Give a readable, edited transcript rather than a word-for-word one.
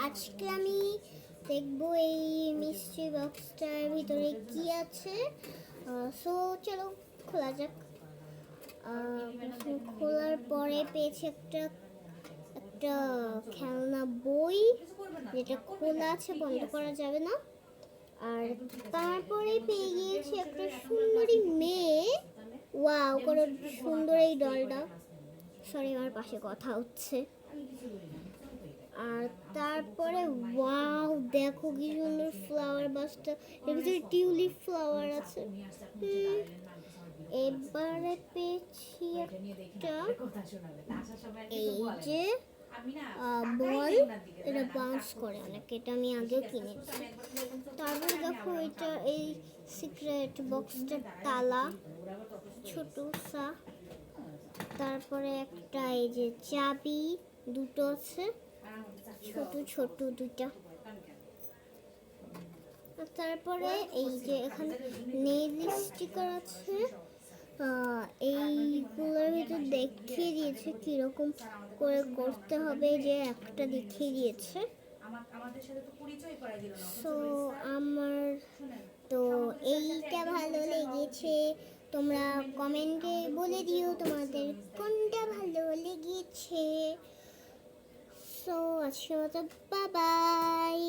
আজকে আমি দেখবো এই মিস্ট্রি বক্সটার ভিতরে কি আছে। সো চলো খোলা যাক। খোলার পরে পেয়েছি একটা একটা খেলনা বই, যেটা খোলা আছে, বন্ধ করা যাবে না। আর তারপরে পেয়ে গিয়েছি একটা সুন্দরী মেয়ে। ওয়াও, কত সুন্দর এই ডলটা। সরি, আমার পাশে কথা হচ্ছে। আর তারপরে ওয়াও, দেখো কি সুন্দর ফ্লাওয়ার বাসটা, এর ভিতরে টিউলিপ ফ্লাওয়ার আছে। এবারে পেয়েছি একটা এই যে বল, এটা বাউন্স করে অনেক, এটা আমি আগেও কিনেছি। তারপরে দেখো এটা এই সিক্রেট বক্সটার তালা, ছোট সা। তারপরে একটা এই যে চাবি, দুটো আছে, ছোট ছোট দুটা। তারপরে এই যে এখানে নেইল স্টিকার আছে। এইগুলোর ভিতর দেখিয়ে দিয়েছে কিরকম করে করতে হবে, যে একটা দেখিয়ে দিয়েছে। সো আমার তো এইটা ভালো লেগেছে। তোমরা কমেন্টে বলে দিও তোমাদের কোনটা ভালো লেগেছে। সো আজকের মতো বাই বাই।